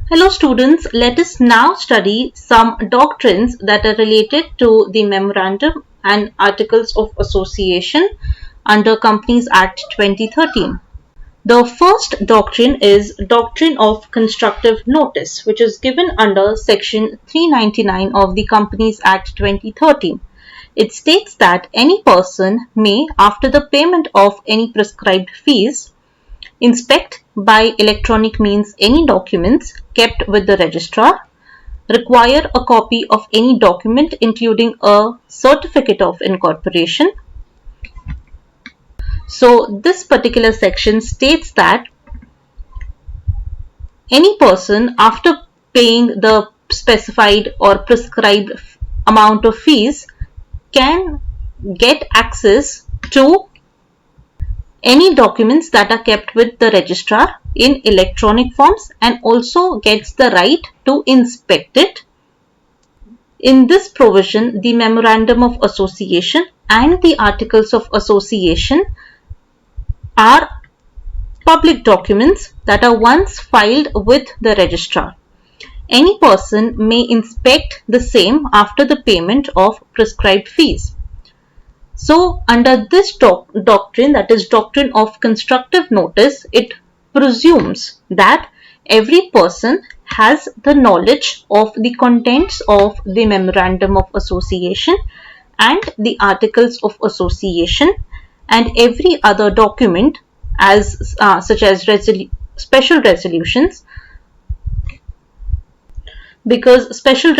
Hello students, let us now study some doctrines that are related to the Memorandum and Articles of Association under Companies Act 2013. The first doctrine is Doctrine of Constructive Notice, which is given under Section 399 of the Companies Act 2013. It states that any person may, after the payment of any prescribed fees, inspect by electronic means any documents kept with the registrar, require a copy of any document including a certificate of incorporation. So this particular section states that any person, after paying the specified or prescribed amount of fees, can get access to any documents that are kept with the registrar in electronic forms and also gets the right to inspect it. In this provision, the Memorandum of Association and the Articles of Association are public documents that are once filed with the registrar. Any person may inspect the same after the payment of prescribed fees. So, under this doctrine, that is Doctrine of Constructive Notice, it presumes that every person has the knowledge of the contents of the Memorandum of Association and the Articles of Association and every other document such as special resolutions, because special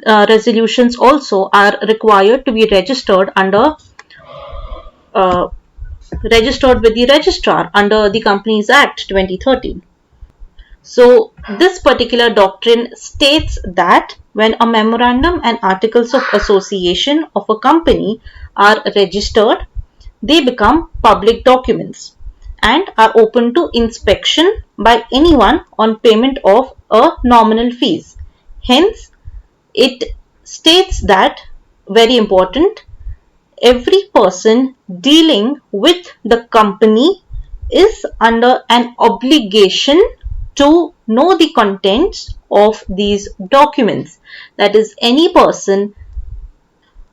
resolutions also are required to be registered with the registrar under the Companies Act 2013. So this particular doctrine states that when a memorandum and articles of association of a company are registered, they become public documents and are open to inspection by anyone on payment of a nominal fees. Hence, it states that, very important, every person dealing with the company is under an obligation to know the contents of these documents. That is, any person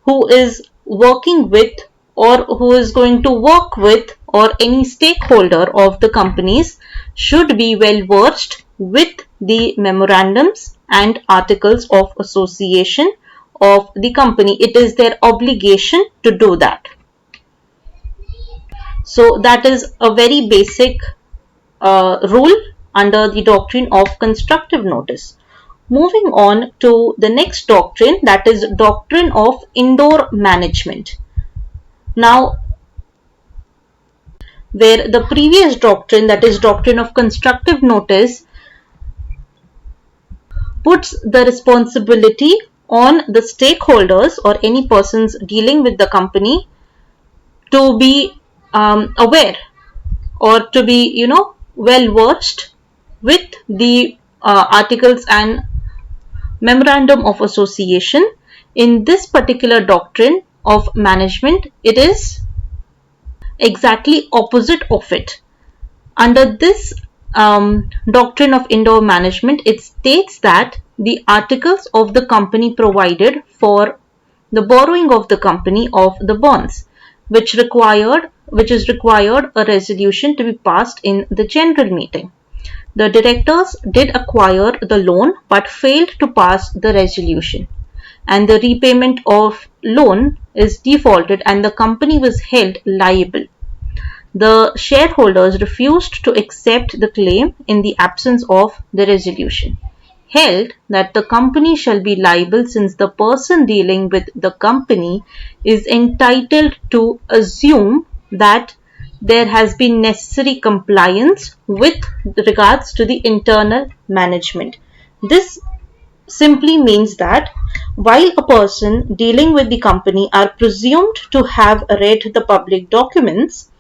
who is working with or who is going to work with or any stakeholder of the companies should be well versed with the memorandums and articles of association of the company. It is their obligation to do that. So that is a very basic rule under the doctrine of constructive notice. Moving on to the next doctrine, that is Doctrine of Indoor Management. Now, where the previous doctrine, that is Doctrine of Constructive Notice, puts the responsibility on the stakeholders or any persons dealing with the company to be aware or to be, well versed with the articles and memorandum of association. In this particular doctrine of management, it is exactly opposite of it. Under this doctrine of indoor management, it states that the articles of the company provided for the borrowing of the company of the bonds, which is required a resolution to be passed in the general meeting. The directors did acquire the loan but failed to pass the resolution, and the repayment of loan is defaulted and the company was held liable. The shareholders refused to accept the claim in the absence of the resolution, held that the company shall be liable since the person dealing with the company is entitled to assume that there has been necessary compliance with regards to the internal management. This simply means that while a person dealing with the company are presumed to have read the public documents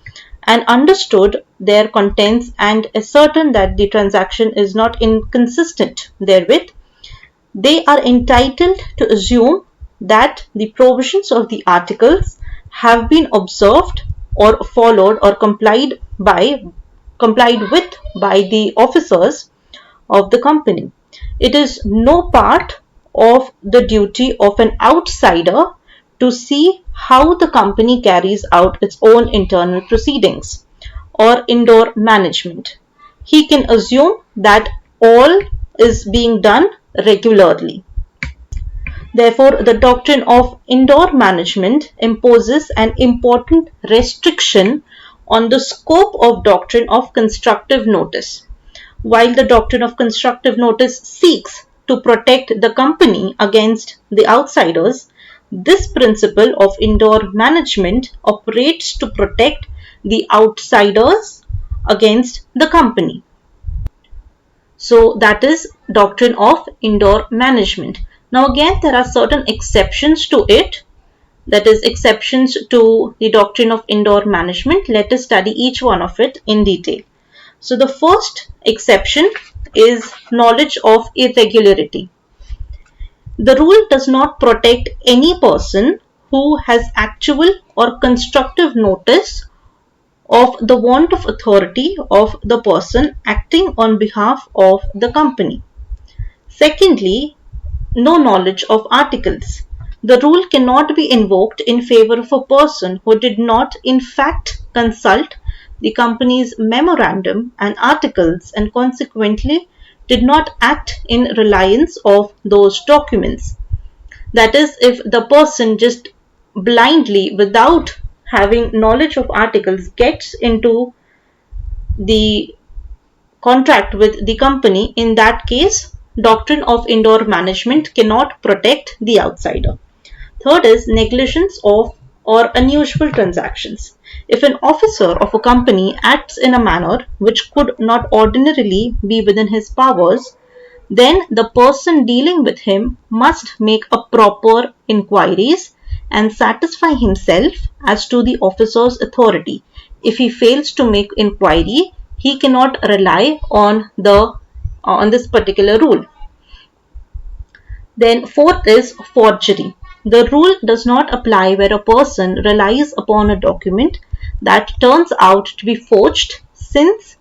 and understood their contents and ascertain that the transaction is not inconsistent therewith, they are entitled to assume that the provisions of the articles have been observed or followed or complied with by the officers of the company. It is no part of the duty of an outsider to see how the company carries out its own internal proceedings or indoor management. He can assume that all is being done regularly. Therefore, the doctrine of indoor management imposes an important restriction on the scope of doctrine of constructive notice. While the doctrine of constructive notice seeks to protect the company against the outsiders, this principle of indoor management operates to protect the outsiders against the company. So that is doctrine of indoor management. Now again, there are certain exceptions to it, that is exceptions to the doctrine of indoor management. Let us study each one of it in detail. So the first exception is knowledge of irregularity. The rule does not protect any person who has actual or constructive notice of the want of authority of the person acting on behalf of the company. Secondly, no knowledge of articles. The rule cannot be invoked in favor of a person who did not in fact consult the company's memorandum and articles and consequently did not act in reliance of those documents. That is, if the person just blindly, without having knowledge of articles, gets into the contract with the company, in that case, doctrine of indoor management cannot protect the outsider. Third is negligence of or unusual transactions. If an officer of a company acts in a manner which could not ordinarily be within his powers, then the person dealing with him must make a proper inquiries and satisfy himself as to the officer's authority. If he fails to make inquiry, he cannot rely on this particular rule. Then fourth is forgery. The rule does not apply where a person relies upon a document that turns out to be forged, since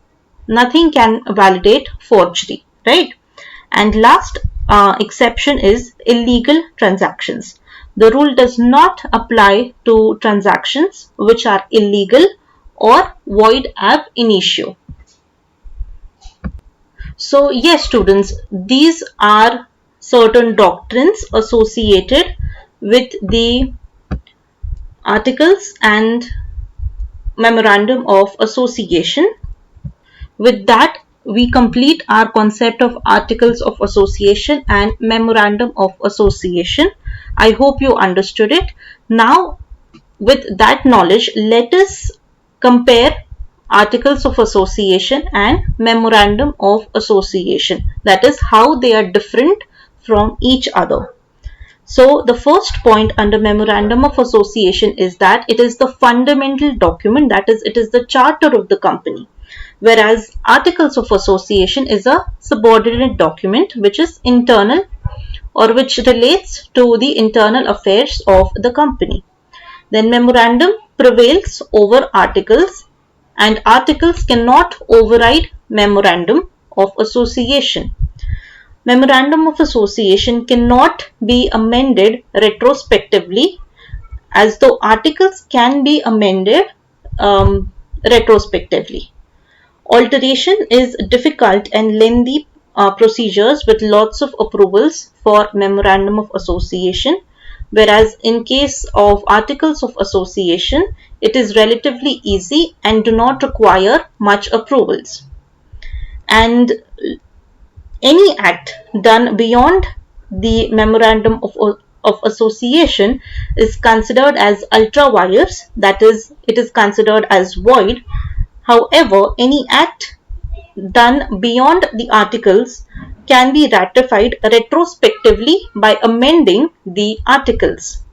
nothing can validate forgery, right? And last exception is illegal transactions. The rule does not apply to transactions which are illegal or void ab initio. So yes, students, these are certain doctrines associated with the articles and memorandum of association. With that, we complete our concept of articles of association and memorandum of association. I hope you understood it. Now, with that knowledge, let us compare articles of association and memorandum of association. That is how they are different from each other. So the first point under memorandum of association is that it is the fundamental document, that is, it is the charter of the company. Whereas articles of association is a subordinate document which is internal or which relates to the internal affairs of the company. Then memorandum prevails over articles, and articles cannot override memorandum of association. Memorandum of association cannot be amended retrospectively, as though articles can be amended retrospectively. Alteration is difficult and lengthy procedures with lots of approvals for memorandum of association, whereas in case of articles of association, it is relatively easy and do not require much approvals. And any act done beyond the memorandum of association is considered as ultra vires, that is, it is considered as void. However, any act done beyond the articles can be ratified retrospectively by amending the articles.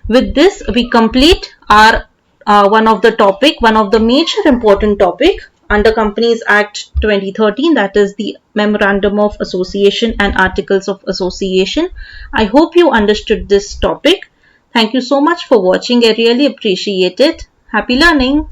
With this, we complete our one of the major important topic under Companies Act 2013, that is the Memorandum of Association and Articles of Association. I hope you understood this topic. Thank you so much for watching. I really appreciate it. Happy learning.